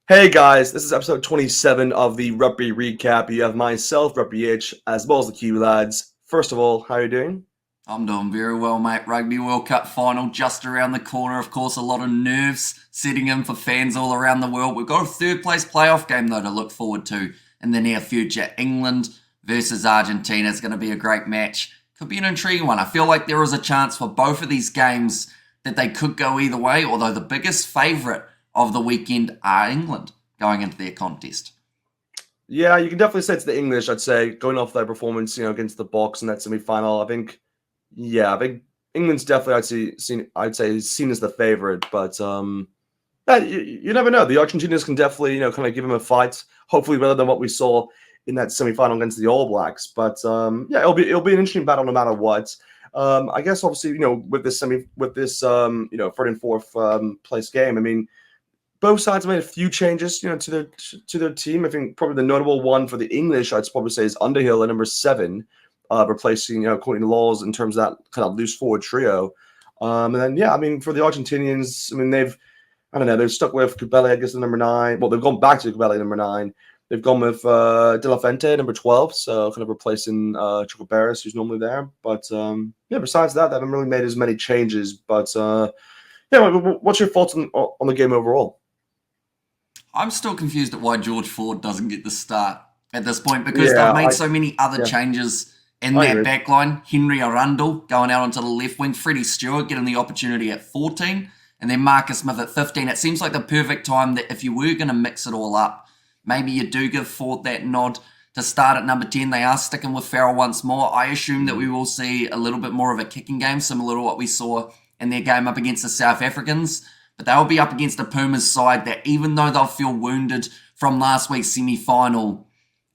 Hey guys, this is episode 27 of the Rugby Recap. You have myself, Rugby H, as well as the Kiwi lads. First of all, how are you doing? I'm doing very well, mate. Rugby World Cup final just around the corner. Of course, a lot of nerves setting in for fans all around the world. We've got a third place playoff game, though, to look forward to in the near future. England versus Argentina is going to be a great match. Could be an intriguing one. I feel like there is a chance for both of these games that they could go either way, although the biggest favourite of the weekend are England going into their contest. Yeah, you can definitely say it's the English, I'd say, going off their performance, against the Box in that semi-final. I think England's definitely, I'd say, seen as the favorite, but yeah, you never know. The Argentinians can definitely, kind of give them a fight. Hopefully, better than what we saw in that semi-final against the All Blacks. But yeah, it'll be an interesting battle no matter what. I guess obviously, with this third and fourth place game. I mean, both sides made a few changes, to their team. I think probably the notable one for the English, I'd probably say, is Underhill at number 7, replacing Courtney Laws in terms of that kind of loose forward trio. And then yeah, I mean for the Argentinians, I mean they've stuck with Kubele, I guess, at number 9. Well, they've gone back to Kubele number 9. They've gone with De La Fuente number 12, so kind of replacing Choco Barris, who's normally there. But yeah, besides that, they haven't really made as many changes. But yeah, what's your thoughts on the game overall? I'm still confused at why George Ford doesn't get the start at this point because they've Yeah, made so many other yeah, changes in I that agree. back line. Henry Arundel going out onto the left wing, Freddie Stewart getting the opportunity at 14, and then Marcus Smith at 15. It seems like the perfect time that if you were going to mix it all up, maybe you do give Ford that nod to start at number 10. They are sticking with Farrell once more. I assume that we will see a little bit more of a kicking game, similar to what we saw in their game up against the South Africans. But they'll be up against a Pumas side that, even though they'll feel wounded from last week's semi-final,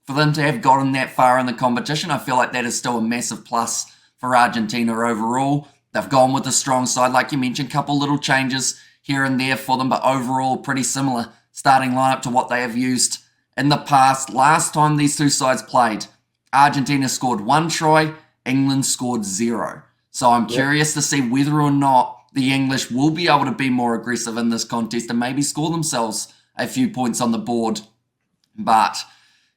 for them to have gotten that far in the competition, I feel like that is still a massive plus for Argentina overall. They've gone with a strong side, like you mentioned, couple little changes here and there for them, but overall pretty similar starting lineup to what they have used in the past. Last time these two sides played, Argentina scored 1 try, England scored 0. So I'm Yeah. curious to see whether or not the English will be able to be more aggressive in this contest and maybe score themselves a few points on the board. But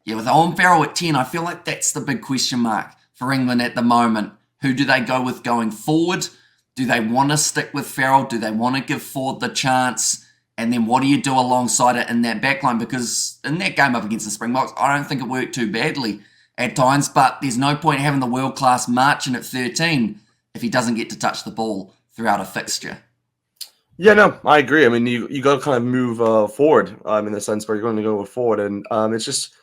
yeah, with Owen Farrell at 10, I feel like that's the big question mark for England at the moment. Who do they go with going forward? Do they want to stick with Farrell? Do they want to give Ford the chance? And then what do you do alongside it in that backline? Because in that game up against the Springboks, I don't think it worked too badly at times, but there's no point having the world-class marching at 13 if he doesn't get to touch the ball throughout a fixture. Yeah, no, I agree. I mean, you got to kind of move forward, in the sense where you're going to go forward, and it's just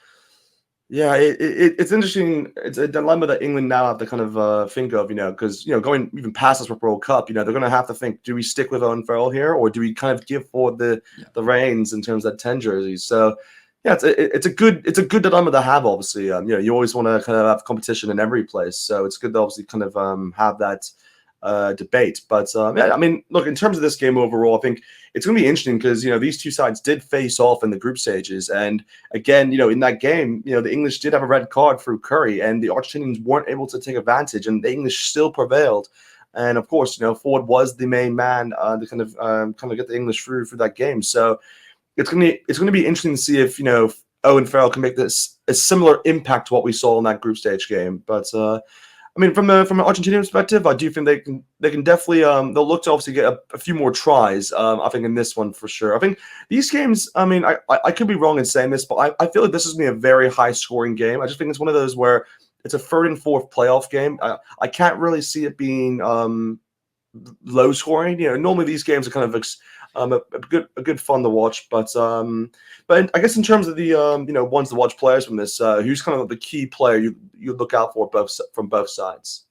yeah, it's interesting. It's a dilemma that England now have to kind of think of, because going even past this World Cup, they're going to have to think: do we stick with Owen Farrell here, or do we kind of give forward Yeah. the reins in terms of that 10 jerseys? So yeah, it's a good dilemma to have. Obviously, you always want to kind of have competition in every place, so it's good to obviously kind of have that debate. But yeah, I mean, look, in terms of this game overall, I think it's going to be interesting because these two sides did face off in the group stages, and again, in that game, the English did have a red card through Curry, and the Argentinians weren't able to take advantage, and the English still prevailed. And of course, Ford was the main man to kind of get the English through that game. So it's gonna be interesting to see if Owen Farrell can make this a similar impact to what we saw in that group stage game. But I mean, from an Argentinian perspective, I do think they can definitely they'll look to obviously get a few more tries. I think in this one for sure. I think these games. I mean, I could be wrong in saying this, but I feel like this is gonna be a very high scoring game. I just think it's one of those where it's a third and fourth playoff game. I can't really see it being low scoring. Normally these games are kind of a good fun to watch, but I guess in terms of the ones to watch players from this, who's kind of the key player you look out for from both sides?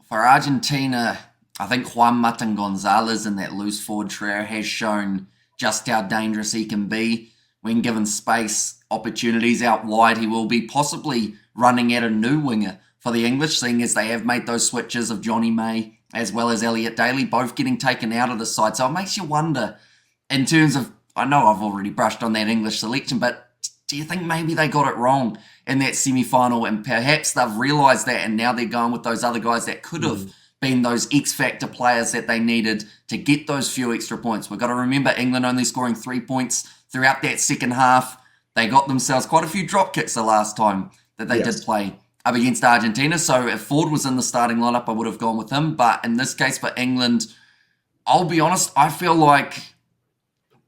For Argentina, I think Juan Martin Gonzalez in that loose forward trio has shown just how dangerous he can be when given space, opportunities out wide. He will be possibly running at a new winger for the English, seeing as they have made those switches of Johnny May as well as Elliot Daly, both getting taken out of the side. So it makes you wonder in terms of, I know I've already brushed on that English selection, but do you think maybe they got it wrong in that semi-final and perhaps they've realised that and now they're going with those other guys that could have been those X-factor players that they needed to get those few extra points? We've got to remember England only scoring 3 points throughout that second half, they got themselves quite a few drop kicks the last time that they did play up against Argentina. So if Ford was in the starting lineup, I would have gone with him. But in this case for England, I'll be honest, I feel like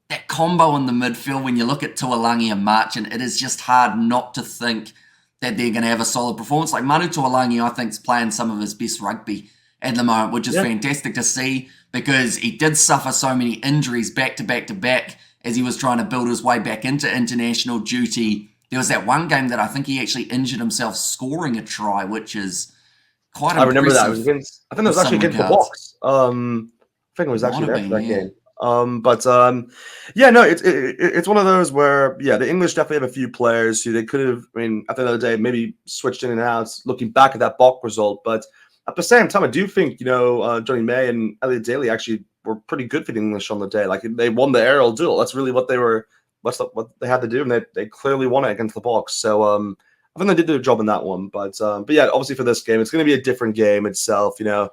that combo in the midfield, when you look at Tuolangi and Marchant, it is just hard not to think that they're going to have a solid performance. Like Manu Tuolangi, I think, is playing some of his best rugby at the moment, which is fantastic to see because he did suffer so many injuries back to back to back as he was trying to build his way back into international duty. There was that one game that I think he actually injured himself scoring a try, which is quite impressive. I remember that. It was against, I think it was actually against the Box. I think it was actually there for that game. Yeah, no, it's one of those where, the English definitely have a few players who they could have, I mean, at the end of the day, maybe switched in and out looking back at that Bok result. But at the same time, I do think, Johnny May and Elliot Daly actually were pretty good for the English on the day. Like, they won the aerial duel. That's really what they were, what they had to do, and they clearly won it against the Box. So, I think they did do a job in that one. But yeah, obviously for this game, it's going to be a different game itself, Like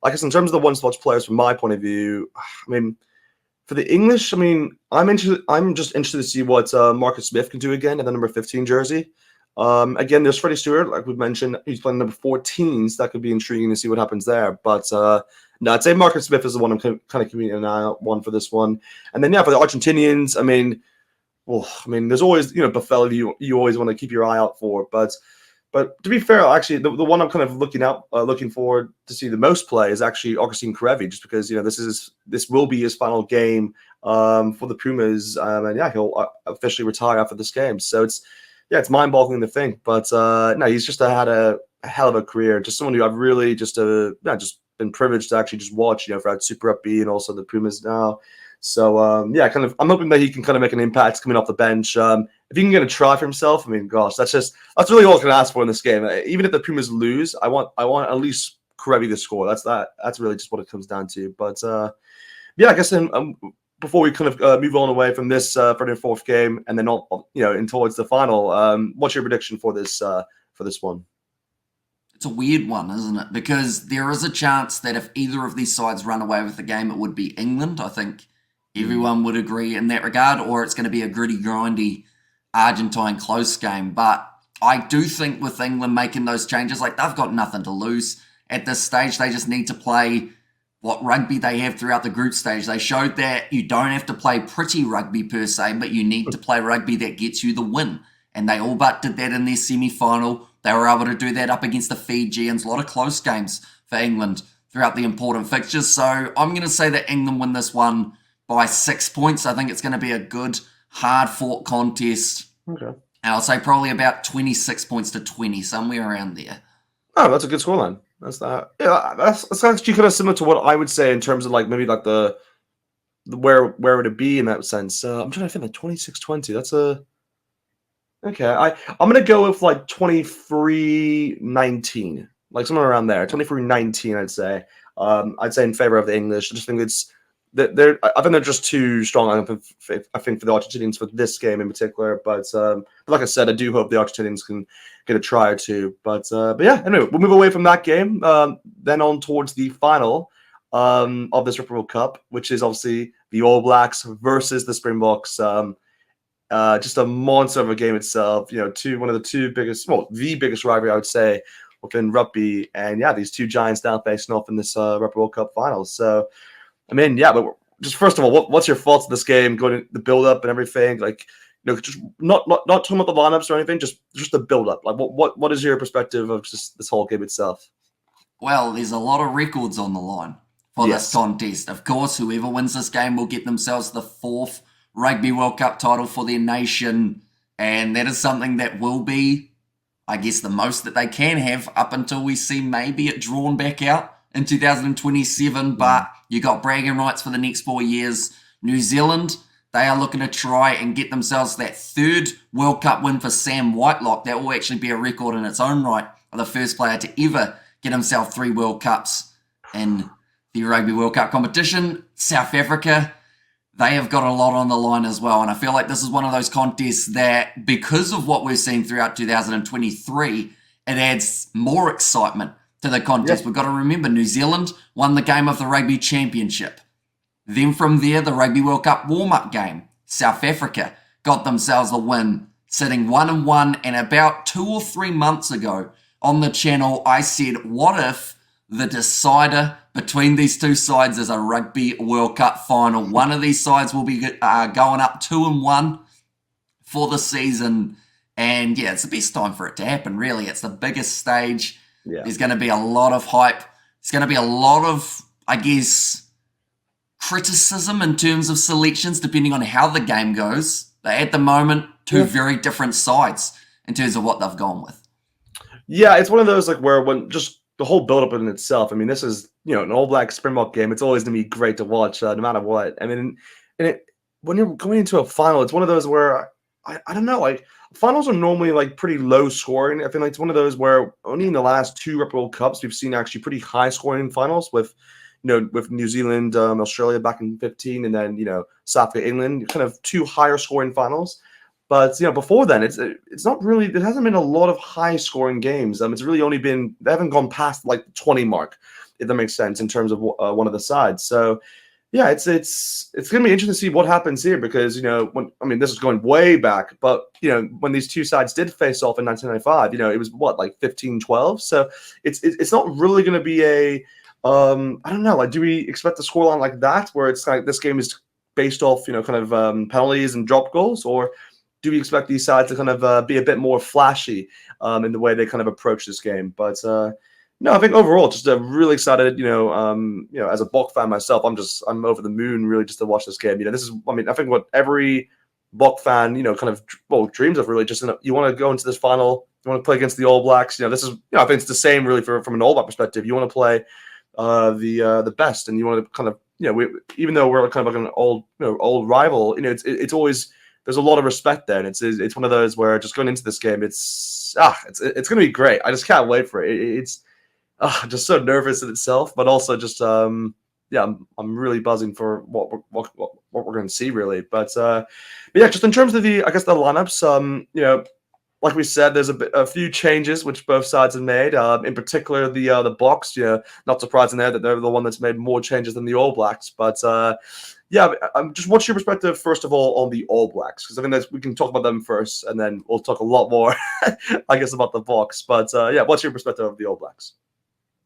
I said, in terms of the one-spot players, from my point of view, I mean, for the English, I mean, I'm just interested to see what Marcus Smith can do again in the number 15 jersey. Again, there's Freddie Stewart, like we've mentioned, he's playing number 14s. That could be intriguing to see what happens there. But no, I'd say Marcus Smith is the one I'm kind of keeping an eye on for this one. And then for the Argentinians, I mean, there's always Buffalo you always want to keep your eye out for, but to be fair, actually, the one I'm kind of looking forward to see the most play is actually Augustine Karevi, just because this will be his final game for the Pumas, and he'll officially retire after this game. So it's mind-boggling to think, but no, he's just had a hell of a career. Just someone who I've really just been privileged to actually just watch, throughout Super Rugby and also the Pumas now. So I'm hoping that he can kind of make an impact coming off the bench. If he can get a try for himself, I mean, gosh, that's really all I can ask for in this game. Even if the Pumas lose, I want at least Karevi to score. That's really just what it comes down to. But I guess then before we kind of move on away from this third and fourth game, and then in towards the final, what's your prediction for this one? It's a weird one, isn't it? Because there is a chance that if either of these sides run away with the game, it would be England. I think everyone would agree in that regard, or it's going to be a gritty, grindy Argentine close game. But I do think with England making those changes, like they've got nothing to lose at this stage. They just need to play what rugby they have throughout the group stage. They showed that you don't have to play pretty rugby per se, but you need to play rugby that gets you the win. And they all but did that in their semi-final. They were able to do that up against the Fijians. A lot of close games for England throughout the important fixtures. So I'm going to say that England win this one by 6 points. I think it's going to be a good, hard-fought contest. Okay. And I'll say probably about 26 points to 20, somewhere around there. Oh, that's a good scoreline. That's that. Yeah, that's actually kind of similar to what I would say in terms of maybe the where would it be in that sense. I'm trying to think, 26-20. That's a okay. I'm gonna go with 23-19, somewhere around there. 23-19, I'd say. I'd say in favor of the English. I just think I think they're just too strong. I think for the Argentinians for this game in particular. But like I said, I do hope the Argentinians can get a try or two. But yeah, anyway, we'll move away from that game. Then on towards the final of this Rugby World Cup, which is obviously the All Blacks versus the Springboks. Just a monster of a game itself. One of the biggest rivalry I would say within rugby. And these two giants now facing off in this Rugby World Cup final. So. I mean, but just first of all, what's your thoughts on this game, going to the build-up and everything? Just not talking about the lineups or anything, just the build-up. What is your perspective of just this whole game itself? Well, there's a lot of records on the line for this contest. Of course, whoever wins this game will get themselves the 4th Rugby World Cup title for their nation, and that is something that will be, I guess, the most that they can have up until we see maybe it drawn back out in 2027, but you got bragging rights for the next 4 years. New Zealand, they are looking to try and get themselves that 3rd World Cup win for Sam Whitelock. That will actually be a record in its own right of the first player to ever get himself 3 World Cups in the Rugby World Cup competition. South Africa, they have got a lot on the line as well, and I feel like this is one of those contests that, because of what we're seeing throughout 2023, it adds more excitement to the contest. We've got to remember, New Zealand won the game of the Rugby Championship. Then from there, the Rugby World Cup warm-up game. South Africa got themselves a win, sitting 1-1. And about 2 or 3 months ago on the channel, I said, what if the decider between these two sides is a Rugby World Cup final? One of these sides will be going up 2-1 for the season. And yeah, it's the best time for it to happen, really. It's the biggest stage. Yeah. There's going to be a lot of hype. There's going to be a lot of, I guess, criticism in terms of selections, depending on how the game goes. But at the moment, two very different sides in terms of what they've gone with. Yeah, it's one of those like where when just the whole build-up in itself. I mean, this is an All Black Springbok game. It's always going to be great to watch, no matter what. I mean, when you're going into a final, it's one of those where I don't know, like finals are normally like pretty low scoring. I feel like it's one of those where only in the last 2 Rugby World Cups we've seen actually pretty high scoring finals with with New Zealand, Australia back in 15, and then South Africa, England, kind of 2 higher scoring finals. But before then, it's not really. There hasn't been a lot of high scoring games. It's really only been, they haven't gone past like the 20 mark, if that makes sense, in terms of one of the sides. So yeah, it's going to be interesting to see what happens here, because this is going way back, but when these two sides did face off in 1995, it was what, like 15-12. So it's not really going to be a I don't know, like, do we expect the scoreline like that, where it's like this game is based off penalties and drop goals, or do we expect these sides to kind of be a bit more flashy in the way they kind of approach this game? But no, I think overall, just really excited. As a Bok fan myself, I'm over the moon really just to watch this game. This is, I think what every Bok fan dreams of, really. Just you want to go into this final, you want to play against the All Blacks. This is, I think it's the same really from an All Black perspective. You want to play the best, and you want to kind of even though we're kind of like an old rival, it's always, there's a lot of respect there, and it's one of those where just going into this game, it's going to be great. I just can't wait for it. It's just so nervous in itself, but also just I'm really buzzing for what we're going to see, really. But yeah, just in terms of the lineups, like we said, there's a few changes which both sides have made. In particular, the Boks. Not surprising there that they're the one that's made more changes than the All Blacks. But yeah, just what's your perspective first of all on the All Blacks? Because I think we can talk about them first, and then we'll talk a lot more, I guess, about the Boks. But yeah, what's your perspective of the All Blacks?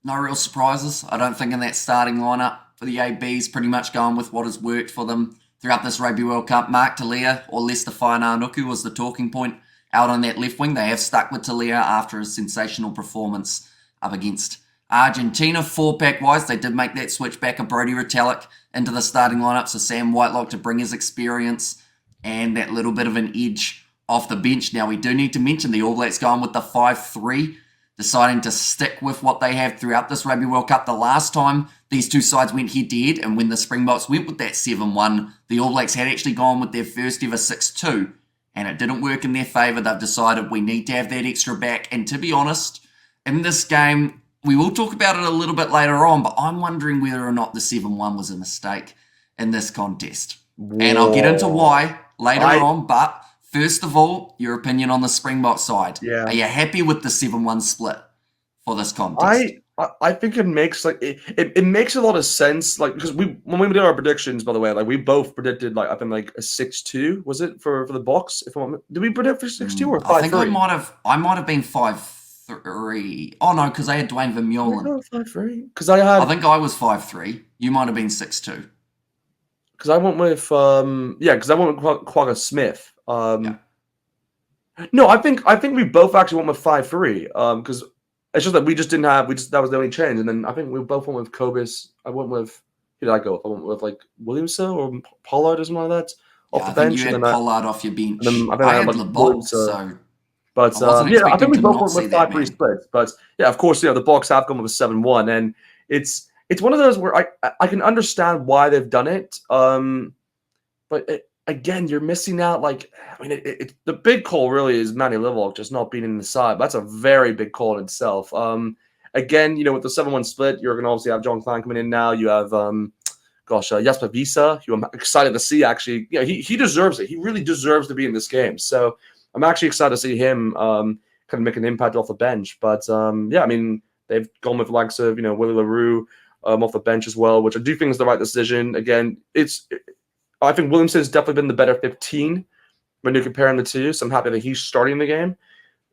No real surprises. I don't think in that starting lineup for the ABs, pretty much going with what has worked for them throughout this Rugby World Cup. Mark Talia or Lester Fainanuku was the talking point out on that left wing. They have stuck with Talia after his sensational performance up against Argentina. 4-pack wise, they did make that switch back of Brodie Retallick into the starting lineup, so Sam Whitelock to bring his experience and that little bit of an edge off the bench. Now, we do need to mention the All Blacks going with the 5-3, deciding to stick with what they have throughout this Rugby World Cup. The last time these two sides went head-to-head, and when the Springboks went with that 7-1, the All Blacks had actually gone with their first ever 6-2, and it didn't work in their favour. They've decided we need to have that extra back, and to be honest, in this game, we will talk about it a little bit later on, but I'm wondering whether or not the 7-1 was a mistake in this contest. Whoa. And I'll get into why later on, but first of all, your opinion on the Springbok side. Yeah. Are you happy with the 7-1 split for this contest? I think it makes it makes a lot of sense, because when we did our predictions, by the way, we both predicted I think a 6-2, was it for the Boks? Did we predict for 6-2 or 5-3? I think I might have been 5-3. Oh no, because I had Dwayne Vermeulen. 5-3. Because I think I was 5-3. You might have been 6-2. Because I went with Quagga Smith. No, I think we both actually went with 5-3. Because it's just that we just didn't have that was the only change, and then I think we both went with Kobus. I went with, who did I go with? I went with Williamson or Pollard or something like that off the bench. You had Pollard off your bench. I had Labotte, so. But I think we both went with 5-3 splits. But yeah, of course, the Boks have gone with a 7-1, and it's one of those where I can understand why they've done it. But again, you're missing out. The big call really is Manny Livock just not being in the side. That's a very big call in itself. Again, with the 7-1 split, you're going to obviously have John Klein coming in now. You have, Jasper Visa, who I'm excited to see, actually. He deserves it. He really deserves to be in this game. So I'm actually excited to see him kind of make an impact off the bench. But, they've gone with the likes of, Willie LaRue off the bench as well, which I do think is the right decision. Again, I think Williamson's definitely been the better 15 when you're comparing the two. So I'm happy that he's starting the game.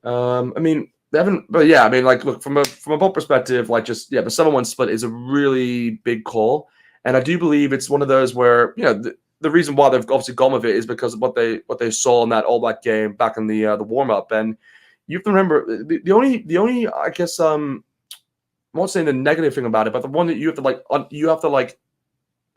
I mean, they haven't, but yeah, I mean, like, look, from a both perspective, like, just, yeah, the 7-1 split is a really big call. And I do believe it's one of those where, you know, the reason why they've obviously gone with it is because of what they saw in that All Black game back in the warm up. And you have to remember the only I guess I'm not saying the negative thing about it, but the one that you have to like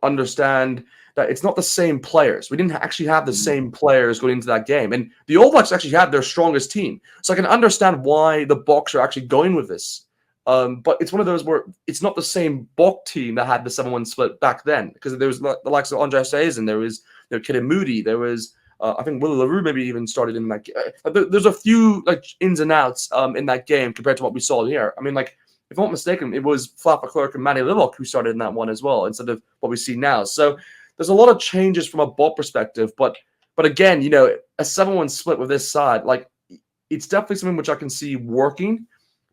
understand that it's not the same players. We didn't actually have the same players going into that game. And the All Blacks actually had their strongest team. So I can understand why the Boks are actually going with this. But it's one of those where it's not the same Bok team that had the 7-1 split back then, because there was the likes of Andre Sazen, there was Kid Moody, there was I think Willie LaRue maybe even started in that game. There's a few like ins and outs in that game compared to what we saw here. I mean, like, if I'm not mistaken, it was Flapper Clerk and Manny Livok who started in that one as well, instead of what we see now. So there's a lot of changes from a Bok perspective, but again, you know, a 7-1 split with this side, like, it's definitely something which I can see working,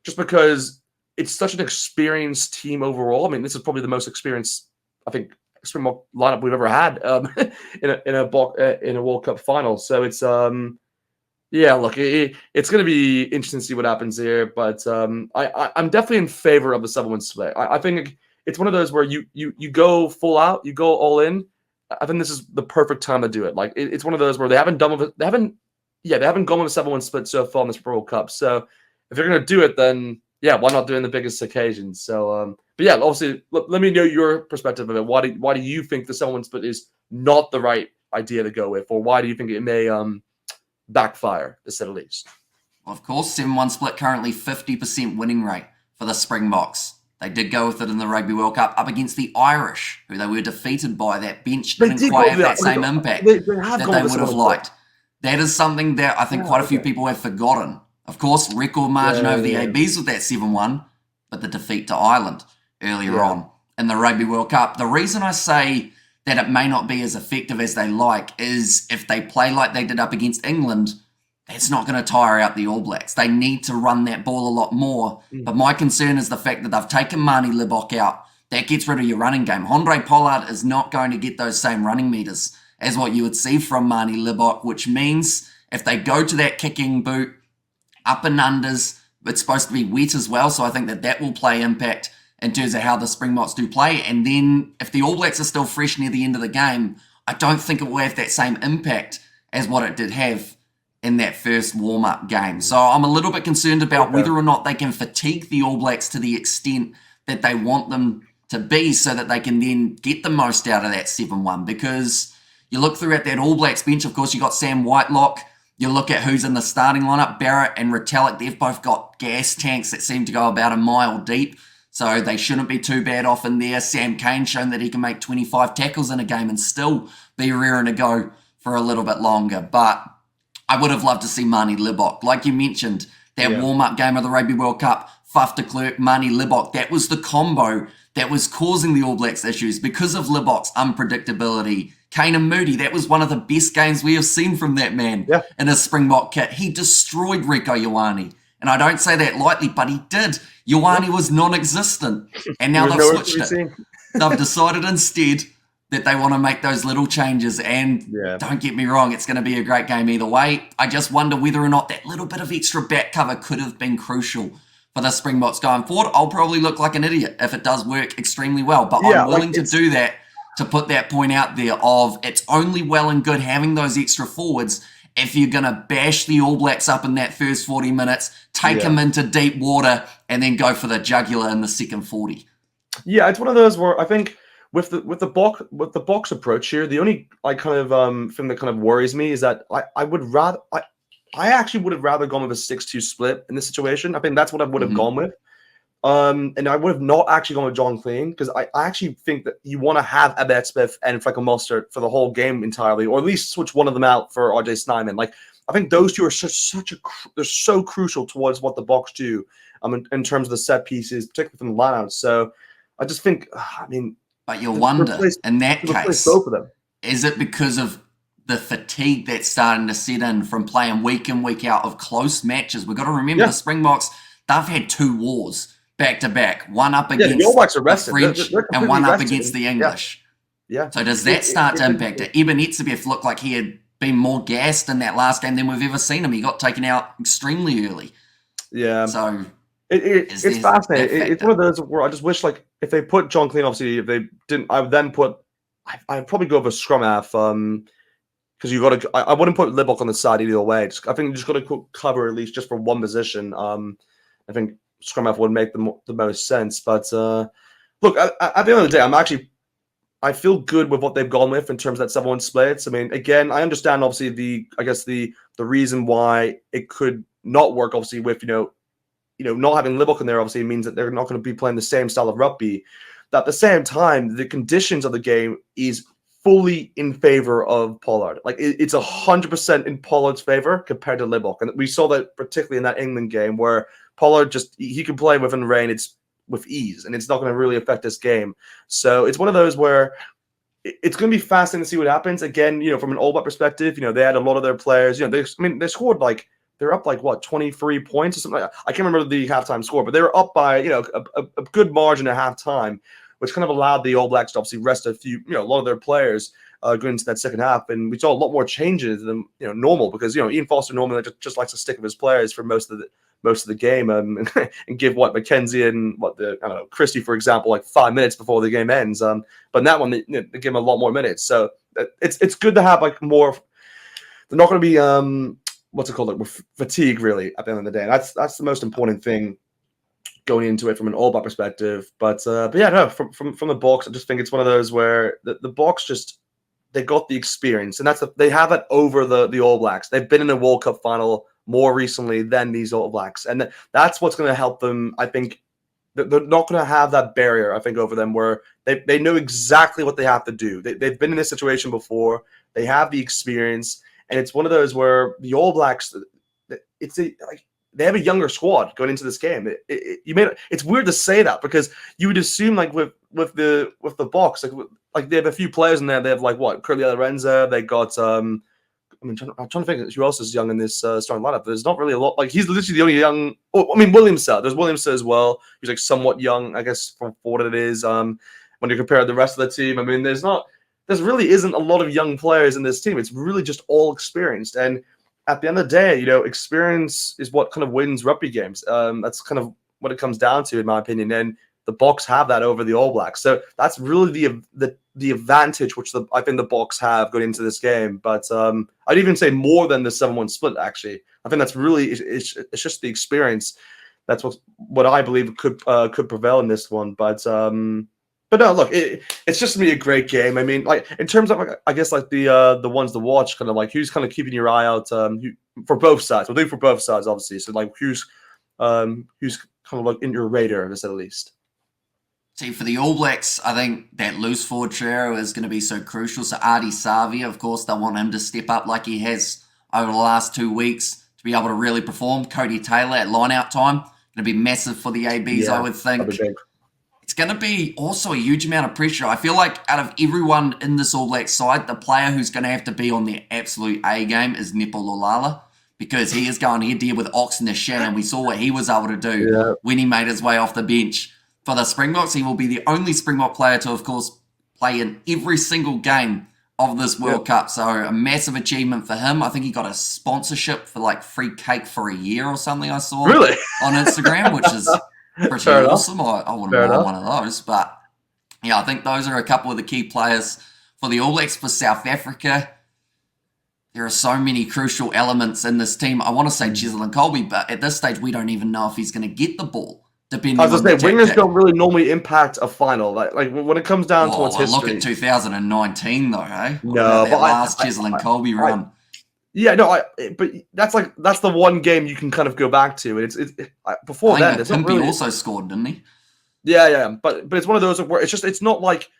just because it's such an experienced team overall. I mean, this is probably the most experienced, I think, Springbok lineup we've ever had in a World Cup final. So it's yeah, look, it's going to be interesting to see what happens here. But I'm definitely in favor of the 7-1 split. I think it's one of those where you go full out, you go all in. I think this is the perfect time to do it. Like, it's one of those where they haven't gone with a 7-1 split so far in this World Cup. So if they're going to do it, then yeah, why not do it in the biggest occasion? So, but yeah, obviously, let me know your perspective of it. Why do you think the 7-1 split is not the right idea to go with, or why do you think it may backfire, to say the least? Well, of course, 7-1 split, currently 50% winning rate for the Springboks. They did go with it in the Rugby World Cup up against the Irish, who they were defeated by. That bench didn't quite have that same impact that they would have liked. That is something that I think quite a few people have forgotten. Of course, record margin over the ABs with that 7-1, but the defeat to Ireland earlier on in the Rugby World Cup. The reason I say that it may not be as effective as they like is if they play like they did up against England, that's not going to tire out the All Blacks. They need to run that ball a lot more. But my concern is the fact that they've taken Marnie Libok out. That gets rid of your running game. Handré Pollard is not going to get those same running meters as what you would see from Marnie Libok, which means if they go to that kicking boot, up and unders, it's supposed to be wet as well, so I think that will play impact in terms of how the Springboks do play. And then if the All Blacks are still fresh near the end of the game, I don't think it will have that same impact as what it did have in that first warm-up game. So I'm a little bit concerned about whether or not they can fatigue the All Blacks to the extent that they want them to be, so that they can then get the most out of that 7-1. Because you look through at that All Blacks bench, of course, you got Sam Whitelock. You look at who's in the starting lineup, Barrett and Retallick. They've both got gas tanks that seem to go about a mile deep, so they shouldn't be too bad off in there. Sam Cane's shown that he can make 25 tackles in a game and still be rearing to go for a little bit longer. But I would have loved to see Marnie Libok. Like you mentioned, that warm-up game of the Rugby World Cup, Faf de Klerk, Marnie Libok, that was the combo that was causing the All Blacks issues because of Libok's unpredictability. Kane and Moody, that was one of the best games we have seen from that man in a Springbok kit. He destroyed Rieko Ioane. And I don't say that lightly, but he did. Ioane was non-existent. And now they've switched it. They've decided instead that they want to make those little changes. And don't get me wrong, it's going to be a great game either way. I just wonder whether or not that little bit of extra back cover could have been crucial for the Springboks going forward. I'll probably look like an idiot if it does work extremely well. But I'm willing to do that, to put that point out there of it's only well and good having those extra forwards if you're going to bash the All Blacks up in that first 40 minutes, take them into deep water, and then go for the jugular in the second 40. Yeah, it's one of those where I think with the Boks approach here, the only kind of thing that kind of worries me is that I actually would have rather gone with a 6-2 split in this situation. I think that's what I would have gone with. And I would have not actually gone with John Clean, because I actually think that you want to have Abed Smith and Freckle Mostert for the whole game entirely, or at least switch one of them out for RJ Snyman. Like, I think those two are they're so crucial towards what the Boks do in terms of the set pieces, particularly from the lineouts. So I just think, but you'll wonder in that case, both of them. Is it because of the fatigue that's starting to set in from playing week in, week out of close matches? We've got to remember the Springboks, they've had 2 wars back to back, one up against the All Blacks are the rested. French they're and one up rested. against the English. yeah. So does that start to impact it? Eben Etzebeth looked like he had been more gassed in that last game than we've ever seen him. He got taken out extremely early. Yeah. So it's fascinating. It's one of those where I just wish, like, if they put John Clean, obviously, if they didn't, I would then put, I'd probably go over scrum half, because you got to. I wouldn't put Libok on the side either way. I think you just got to cover at least just for one position. I think scrum half would make the most sense. But look, at the end of the day, I feel good with what they've gone with in terms of that 7-1 splits. I mean, again, I understand obviously the reason why it could not work. Obviously, with not having Libok in there, obviously means that they're not going to be playing the same style of rugby. But at the same time, the conditions of the game is fully in favor of Pollard. Like, it's 100% in Pollard's favor compared to Libok. And we saw that particularly in that England game where Pollard he can play within rain. It's with ease, and it's not going to really affect this game. So it's one of those where it's going to be fascinating to see what happens. Again, from an All Black perspective, they had a lot of their players. They scored they're up 23 points or something. I can't remember the halftime score, but they were up by a good margin at halftime, which kind of allowed the All Blacks to obviously rest a lot of their players going into that second half. And we saw a lot more changes than normal because Ian Foster normally just likes to stick with his players for most of the game and give Mackenzie and Christie, for example, 5 minutes before the game ends. But in that one, they give him a lot more minutes. So it's good to have more. They're not going to be what's it called? With fatigue, really, at the end of the day. That's the most important thing going into it from an All Black perspective. But yeah, no, from the Boks, I just think it's one of those where the Boks they got the experience, and they have it over the All Blacks. They've been in a World Cup final more recently than these All Blacks, and that's what's going to help them. I think they're not going to have that barrier, I think, over them where they know exactly what they have to do. They've been in this situation before. They have the experience. And it's one of those where the All Blacks, they have a younger squad going into this game. It's weird to say that because you would assume with the Boks, like they have a few players in there. They have Curly Lorenza. They got I'm trying to think who else is young in this starting lineup. There's not really a lot. He's literally the only young. Oh, I mean Williamson. There's Williamson as well. He's somewhat young, I guess, for what it is. When you compare the rest of the team, I mean, there really isn't a lot of young players in this team. It's really just all experienced. And at the end of the day, experience is what kind of wins rugby games. That's kind of what it comes down to, in my opinion. And the Boks have that over the All Blacks. So that's really the advantage which I think the Boks have going into this game. But I'd even say more than the 7-1 split, actually. I think that's really it's just the experience. That's what I believe could prevail in this one. But no, look, it's just gonna be a great game. I mean, in terms of, I guess, the ones to watch, kind of who's kind of keeping your eye out for both sides. We'll do for both sides, obviously. So who's kind of in your radar, at least. See, for the All Blacks, I think that loose forward trio is going to be so crucial. So Ardie Savia, of course, they want him to step up like he has over the last 2 weeks to be able to really perform. Cody Taylor at line-out time, going to be massive for the ABs, I would think. It's going to be also a huge amount of pressure. I feel like out of everyone in this All Blacks side, the player who's going to have to be on the absolute A game is Nepo Lolala, because he is going head-to-head with Oxen Shannon. We saw what he was able to do when he made his way off the bench. For the Springboks, he will be the only Springbok player to, of course, play in every single game of this World Cup. So a massive achievement for him. I think he got a sponsorship for free cake for a year or something I saw on Instagram, which is pretty awesome. I wouldn't want one of those. But yeah, I think those are a couple of the key players for the All Blacks. For South Africa, there are so many crucial elements in this team. I want to say Cheslin Colby, but at this stage, we don't even know if he's going to get the ball. I was going to say, wingers don't really normally impact a final. Like when it comes down towards history. Look at 2019, though, eh? No, but last Cheslin Colby run. But that's the one game you can kind of go back to. It's before then. Pimpy also scored, didn't he? Yeah. But it's one of those where it's not like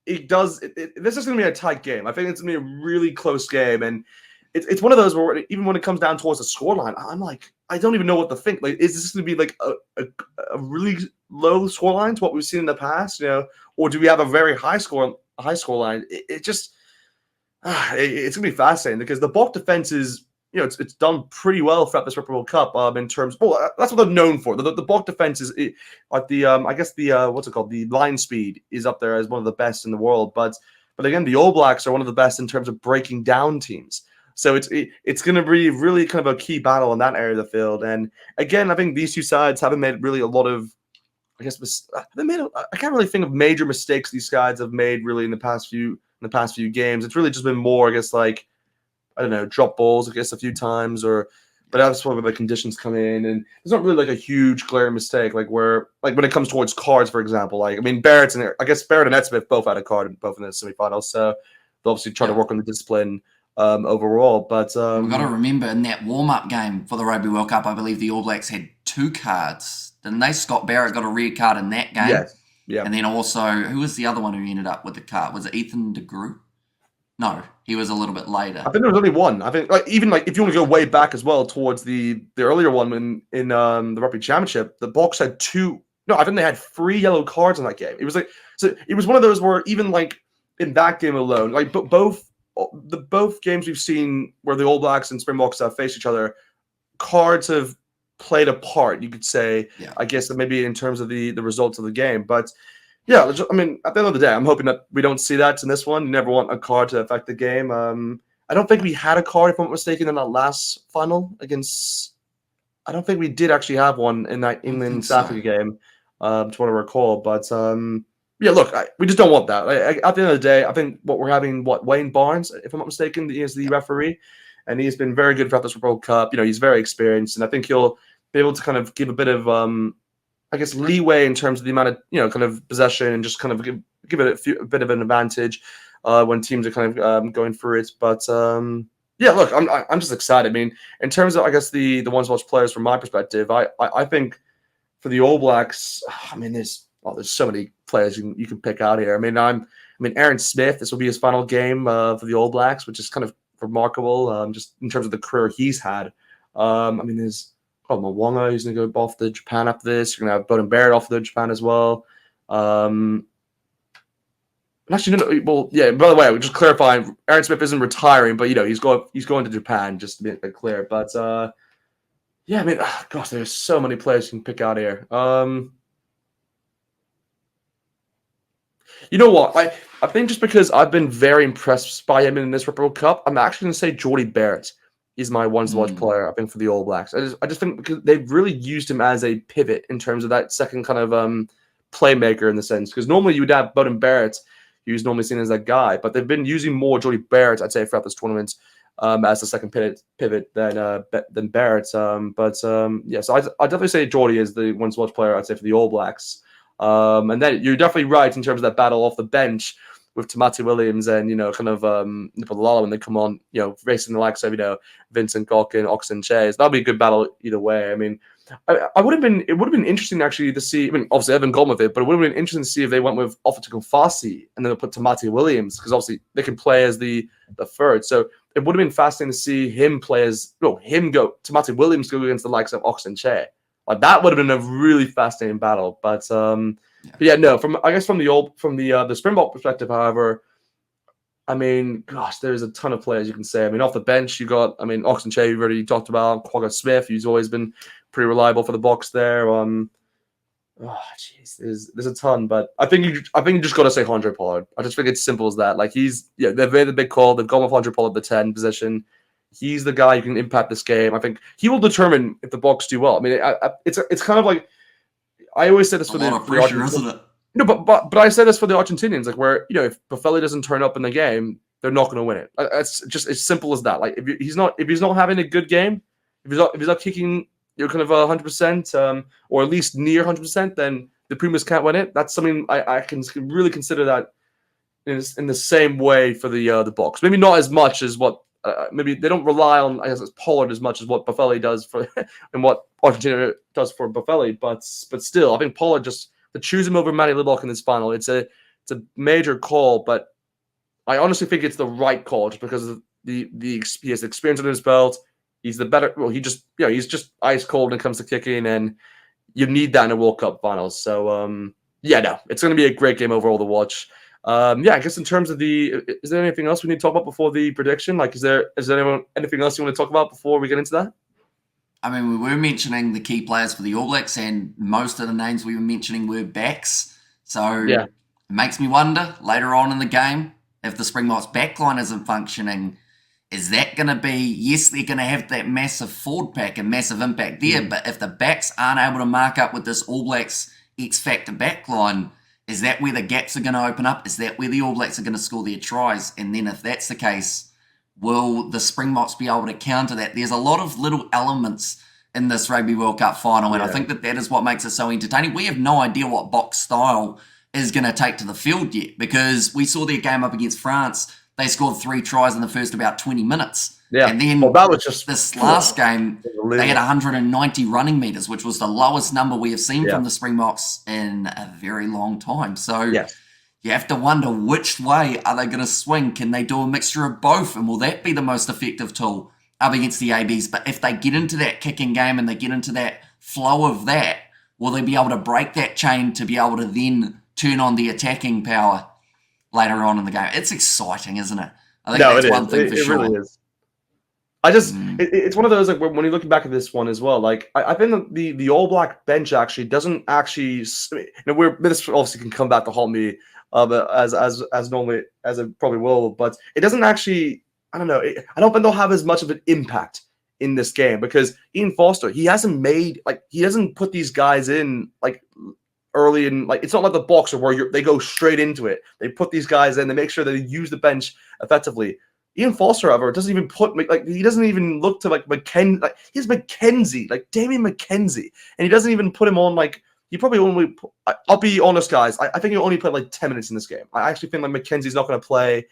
it does. This is going to be a tight game. I think it's going to be a really close game, and it's one of those where even when it comes down towards the scoreline, I'm like, I don't even know what to think. Is this going to be a really low scoreline to what we've seen in the past, or do we have a very high scoreline? It's going to be fascinating because the Bok defense is it's done pretty well throughout this Rugby World Cup. In terms, well, that's what they're known for. The block defense is like I guess the what's it called? The line speed is up there as one of the best in the world. But again, the All Blacks are one of the best in terms of breaking down teams. So it's going to be really kind of a key battle in that area of the field. And again, I think these two sides haven't made really a lot of, I guess, I can't really think of major mistakes these guys have made really in the past few games. It's really just been more, I guess, like, I don't know, drop balls, I guess, a few times, but that's where the conditions come in, and it's not really like a huge glaring mistake, like when it comes towards cards, for example. Like, I mean, Barrett and Edsmith both had a card both in the semifinals, so they'll obviously try to work on the discipline overall. But we've got to remember in that warm-up game for the Rugby World Cup, I believe the All Blacks had 2 cards. Didn't they? Scott Barrett got a red card in that game. Yes. Yeah. And then also, who was the other one who ended up with the card? Was it Ethan de Groot? No, he was a little bit later. I think there was only one. I think even if you want to go way back as well towards the earlier one in the Rugby Championship, the Boks had 2. No, I think they had 3 yellow cards in that game. It was like, so it was one of those where even like in that game alone, like both games we've seen where the All Blacks and Springboks have faced each other, cards have played a part, you could say. Yeah. I guess maybe in terms of the results of the game, but. Yeah, I mean, at the end of the day, I'm hoping that we don't see that in this one. You never want a card to affect the game. I don't think we had a card, if I'm not mistaken, in that last final against. I don't think we did actually have one in that England-South Africa game, to want to recall. But yeah, look, we just don't want that. At the end of the day, I think we're having Wayne Barnes, if I'm not mistaken, is the referee, and he's been very good throughout this World Cup. He's very experienced, and I think he'll be able to kind of give a bit of I guess leeway in terms of the amount of kind of possession, and just kind of give it a bit of an advantage when teams are kind of going through it. But yeah, look, I'm just excited. I mean, in terms of, I guess, the ones watch players from my perspective, I think for the All Blacks, I mean, there's so many players you can pick out here. I mean, Aaron Smith, this will be his final game for the All Blacks, which is kind of remarkable, just in terms of the career he's had. I mean, there's Mwanga, who's going to go off to Japan after this. You're going to have Beauden Barrett off to Japan as well. Actually, no, well, yeah, by the way, we're just clarifying, Aaron Smith isn't retiring, but, he's going to Japan, just to be clear. But, yeah, I mean, gosh, there's so many players you can pick out here. You know what? I think just because I've been very impressed by him in this World Cup, I'm actually going to say Geordie Barrett is my ones-to-watch player, I think, for the All Blacks. I just think because they've really used him as a pivot in terms of that second kind of playmaker in the sense. Because normally you would have Beauden Barrett, who's normally seen as that guy, but they've been using more Geordie Barrett, I'd say, throughout this tournament as the second pivot than Barrett. Yeah, so I'd definitely say Geordie is the ones-to-watch player, I'd say, for the All Blacks. And then you're definitely right in terms of that battle off the bench with Tamati Williams and, kind of Nipalala when they come on, facing the likes of, Vincent Gok and Oxen Chase. That'll be a good battle either way. I mean, it would have been interesting actually to see, I mean, obviously I haven't gone with it, but it would have been interesting to see if they went with Offatikon Fassi and then put Tamati Williams, because obviously they can play as the third. So it would have been fascinating to see Tamati Williams go against the likes of Oxen Che. Like, that would have been a really fascinating battle. But yeah, no, from the Springbok perspective, however, I mean, gosh, there's a ton of players you can say. I mean, off the bench, you got, I mean, Oxen Che, you already talked about, Quagga Smith, who's always been pretty reliable for the Boks there. Oh, jeez, there's a ton, but I think you just got to say Andre Pollard. I just think it's simple as that. Like, they've made the big call. They've gone with Andre Pollard at the 10 position. He's the guy who can impact this game. I think he will determine if the Boks do well. I mean, it's kind of like, I always say this for a lot of pressure, isn't it? No, but I say this for the Argentinians, like, where, if Boffelli doesn't turn up in the game, they're not going to win it. It's just as simple as that. Like, if he's not having a good game, if he's not kicking, kind of 100%, or at least near 100%, then the Pumas can't win it. That's something I can really consider that in the same way for the Boks. Maybe not as much as what. Maybe they don't rely on, I guess, Pollard as much as what Boffelli does for, and what Argentina does for Boffelli. But still, I think Pollard, just to choose him over Matty Lidlock in this final, it's a major call. But I honestly think it's the right call, just because of he has experience under his belt. He's the better. Well, he's just ice cold when it comes to kicking, and you need that in a World Cup finals. So yeah, no, it's going to be a great game overall to watch. Yeah, I guess in terms of is there anything else we need to talk about before the prediction? Like, is there anything else you want to talk about before we get into that? I mean, we were mentioning the key players for the All Blacks, and most of the names we were mentioning were backs. So Yeah, it makes me wonder later on in the game if the Springboks backline isn't functioning. Is that going to be, yes, they're going to have that massive forward pack and massive impact there, but if the backs aren't able to mark up with this All Blacks X Factor backline, is that where the gaps are going to open up? Is that where the All Blacks are going to score their tries? And then if that's the case, will the Springboks be able to counter that? There's a lot of little elements in this Rugby World Cup final, and I think that is what makes it so entertaining. We have no idea what Box style is going to take to the field yet, because we saw their game up against France. They scored 3 tries in the first about 20 minutes. yeah. And then that was just this last game, they had 190 running meters, which was the lowest number we have seen from the Springboks in a very long time. So you have to wonder which way are they going to swing. Can they do a mixture of both? And will that be the most effective tool up against the ABs? But if they get into that kicking game and they get into that flow of that, will they be able to break that chain to be able to then turn on the attacking power later on in the game? It's exciting, isn't it? I think that's one thing for sure. It really is. I just, it's one of those, like, when you look back at this one as well, like, I think the All Black bench actually doesn't actually, this obviously can come back to haunt me, as normally, as it probably will, but it doesn't actually, I don't know, I don't think they'll have as much of an impact in this game, because Ian Foster, he hasn't put these guys in, like, early in, like, it's not like the Boxer where they go straight into it. They put these guys in, they make sure they use the bench effectively. Ian Foster, however, doesn't even he doesn't even look to, like, McKenzie, like, he's McKenzie, like Damien McKenzie, and he doesn't even put him on, like, he probably only, I'll be honest, guys, I think he'll only play like 10 minutes in this game. I actually think like McKenzie's not going to play.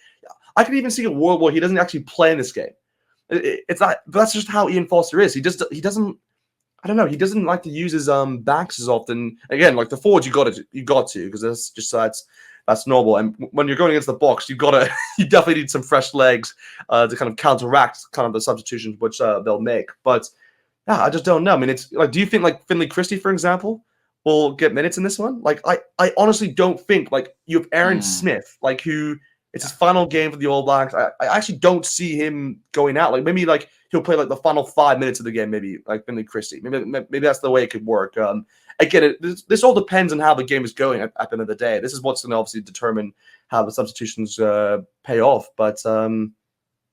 I could even see a world where he doesn't actually play in this game. It's not, but that's just how Ian Foster is. He doesn't, I don't know, he doesn't like to use his backs as often. Again, like the forwards, you got to, because that's just that's normal. And when you're going against the Box, you definitely need some fresh legs to kind of counteract kind of the substitutions which they'll make. But yeah, I just don't know. I mean, it's like, do you think like Finlay Christie, for example, will get minutes in this one? Like, I honestly don't think, like, you have Aaron Smith, like, who it's his final game for the All Blacks. I actually don't see him going out. Like, maybe like he'll play like the final 5 minutes of the game, maybe like Finlay Christie. Maybe that's the way it could work. Again, this all depends on how the game is going at the end of the day. This is what's going to obviously determine how the substitutions pay off. But I mean,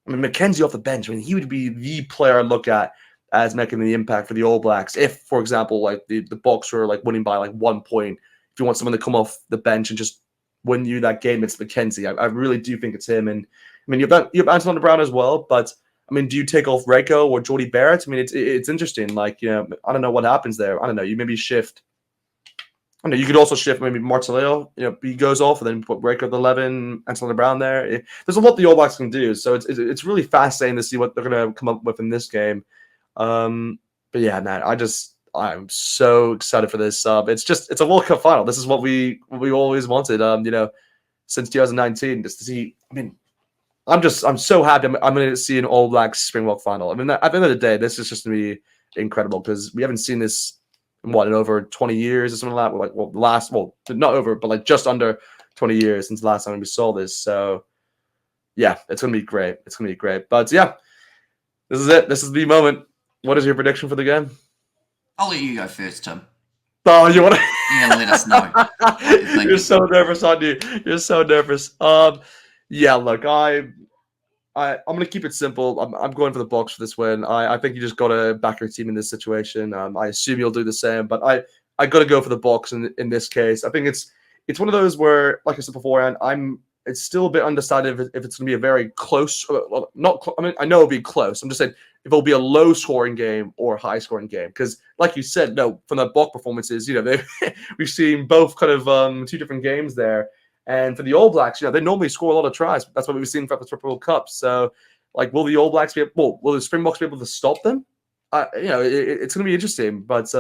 McKenzie off the bench, I mean, he would be the player I look at as making the impact for the All Blacks. If, for example, like the Box were like winning by like 1 point, if you want someone to come off the bench and just win you that game, it's McKenzie. I really do think it's him. And I mean, you have Anton Brown as well, but I mean, do you take off Reiko or Jordy Barrett? I mean, it's interesting. Like, you know, I don't know what happens there. I don't know. You maybe shift. I don't know. You could also shift maybe Marteleo. You know, he goes off and then put Reiko at the 11, Anton Brown there. There's a lot the All Blacks can do. So it's really fascinating to see what they're going to come up with in this game. But yeah, man, I'm so excited for this. It's a World Cup final. This is what we always wanted. You know, since 2019, just to see. I mean, I'm so happy. I'm going to see an All Blacks Springbok final. I mean, at the end of the day, this is just going to be incredible, because we haven't seen this in over 20 years or something like that. Like, not over, but like just under 20 years since the last time we saw this. So yeah, it's going to be great. It's going to be great. But yeah, this is it. This is the moment. What is your prediction for the game? I'll let you go first, Tim. Oh, you want to? You're gonna let us know. You're so nervous, aren't you? You're so nervous. Yeah. Look, I'm gonna keep it simple. I'm going for the Box for this win. I think you just gotta back your team in this situation. I assume you'll do the same, but I gotta go for the Box in this case. I think it's one of those where, like I said beforehand, it's still a bit undecided if it's going to be a very close, I mean, I know it'll be close. I'm just saying if it'll be a low-scoring game or a high-scoring game. Because, like you said, no, from the Bok performances, you know, we've seen both kind of two different games there. And for the All Blacks, you know, they normally score a lot of tries. That's what we've seen throughout the World Cup. So, like, will the All Blacks will the Springboks be able to stop them? You know, it's going to be interesting. But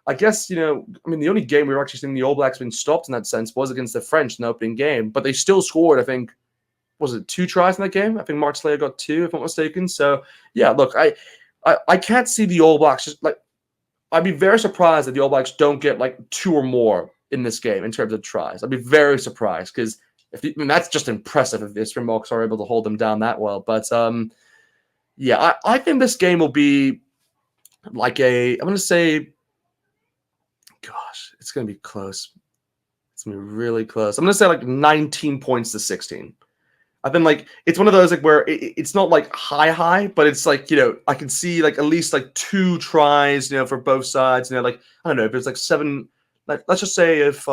I guess, you know, I mean, the only game we were actually seeing the All Blacks being stopped in that sense was against the French in the opening game. But they still scored, I think, was it 2 tries in that game? I think Mark Slayer got 2, if I'm not mistaken. So, yeah, look, I can't see the All Blacks just, like, I'd be very surprised that the All Blacks don't get, like, 2 or more in this game in terms of tries. I'd be very surprised, because I mean, that's just impressive if the Springboks are able to hold them down that well. But yeah, I think this game will be like I'm going to say, gosh, it's going to be close. It's going to be really close. I'm going to say like 19 points to 16. I've been like, it's one of those like where it's not like high, but it's like, I can see like at least like 2 tries, for both sides. Like, I don't know if it's like 7. Like, let's just say if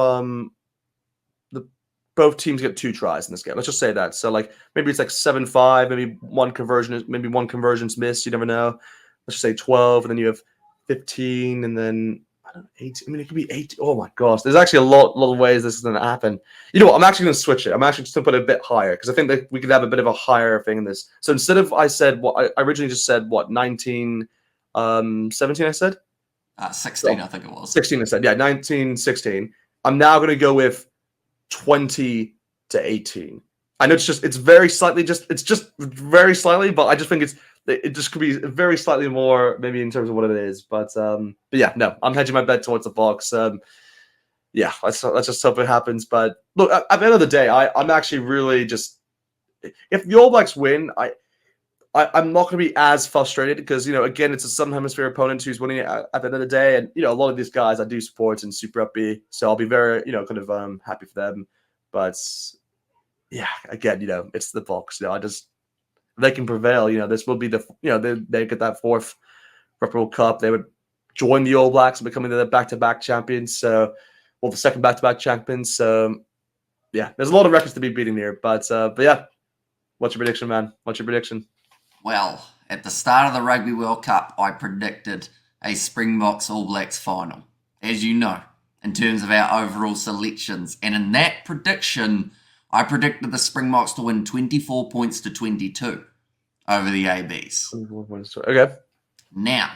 both teams get 2 tries in this game. Let's just say that. So like maybe it's like 7-5, maybe one conversion's missed. You never know. Let's just say 12, and then you have 15, and then I don't know, 18. I mean, it could be 8. Oh my gosh, there's actually a lot of ways this is going to happen. You know what? I'm actually going to switch it. I'm actually just going to put it a bit higher because I think that we could have a bit of a higher thing in this. So instead of I said what I originally just said, 19, 17. I said 16. I think it was 16. I said 19, 16. I'm now going to go with 20 to 18. I know it's very slightly, it's just very slightly, but I just think it just could be very slightly more maybe in terms of what it is. But yeah, no, I'm hedging my bet towards the Box. Yeah, let's just hope it happens. But look, at the end of the day, I'm actually really just, if the All Blacks win, I'm not going to be as frustrated because, again, it's a Southern Hemisphere opponent who's winning it at the end of the day. And, a lot of these guys I do support in Super Rugby. So I'll be very, kind of happy for them. But, yeah, again, it's the Box. They can prevail. This will be the, they get that 4th Rugby World Cup. They would join the All Blacks and becoming the back-to-back champions. So, well, the second back-to-back champions. So, yeah, there's a lot of records to be beating here. But yeah, what's your prediction, man? What's your prediction? Well, at the start of the Rugby World Cup, I predicted a Springboks All Blacks final, as you know, in terms of our overall selections. And in that prediction, I predicted the Springboks to win 24 points to 22 over the ABs. Okay. Now,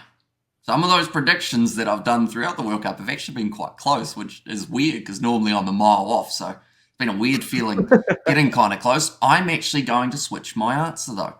some of those predictions that I've done throughout the World Cup have actually been quite close, which is weird because normally I'm a mile off. So it's been a weird feeling getting kind of close. I'm actually going to switch my answer, though.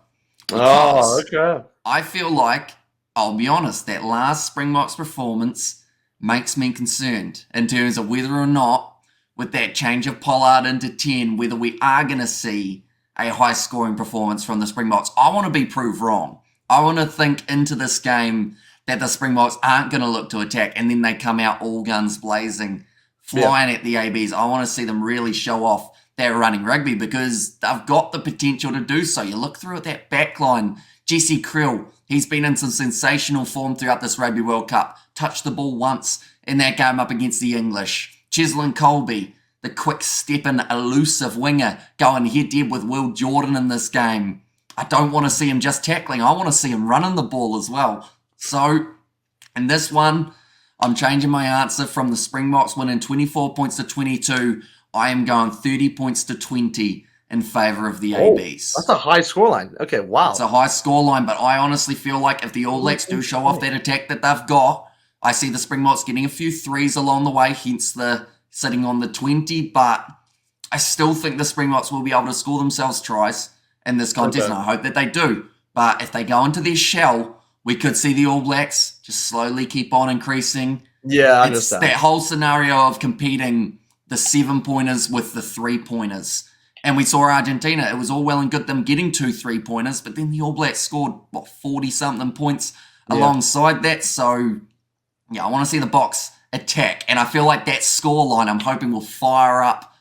Okay. I feel like, I'll be honest, that last Springboks performance makes me concerned in terms of whether or not, with that change of Pollard into 10, whether we are going to see a high-scoring performance from the Springboks. I want to be proved wrong. I want to think into this game that the Springboks aren't going to look to attack, and then they come out all guns blazing, flying at the ABs. I want to see them really show off their running rugby because they've got the potential to do so. You look through at that back line, Jesse Krill, he's been in some sensational form throughout this Rugby World Cup. Touched the ball once in that game up against the English. Cheslin Colby, the quick-stepping, elusive winger, going head-to-head with Will Jordan in this game. I don't want to see him just tackling. I want to see him running the ball as well. So, in this one, I'm changing my answer from the Springboks winning 24 points to 22. I am going 30 points to 20 in favour of the ABs. That's a high scoreline. Okay, wow. It's a high scoreline, but I honestly feel like if the All Blacks do show off that attack that they've got, I see the Springboks getting a few threes along the way, hence the sitting on the 20, but I still think the Springboks will be able to score themselves tries in this contest, and I hope that they do. But if they go into their shell, we could see the All Blacks just slowly keep on increasing. Yeah, I It's understand. that whole scenario of competing the 7-pointers with the 3-pointers. And we saw Argentina. It was all well and good them getting 2 3-pointers, but then the All Blacks scored, 40-something points alongside that. So, yeah, I want to see the Box attack. And I feel like that scoreline, I'm hoping, will fire up,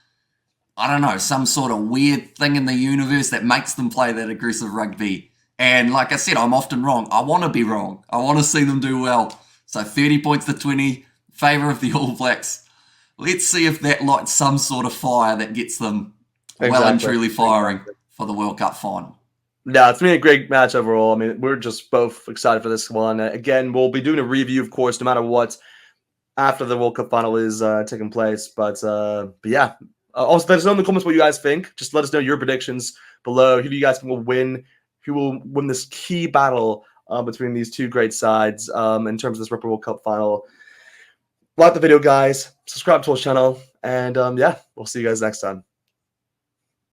I don't know, some sort of weird thing in the universe that makes them play that aggressive rugby. And like I said, I'm often wrong. I want to be wrong. I want to see them do well. So 30 points to 20, favour of the All Blacks. Let's see if that lights some sort of fire that gets them well and truly firing for the World Cup final. No, it's been a great match overall. I mean, we're just both excited for this one. Again, we'll be doing a review, of course, no matter what, after the World Cup final is taking place. But yeah, also let us know in the comments what you guys think. Just let us know your predictions below. Who do you guys think will win? Who will win this key battle between these two great sides in terms of this Rugby World Cup final? Like the video, guys. Subscribe to our channel. And yeah, we'll see you guys next time.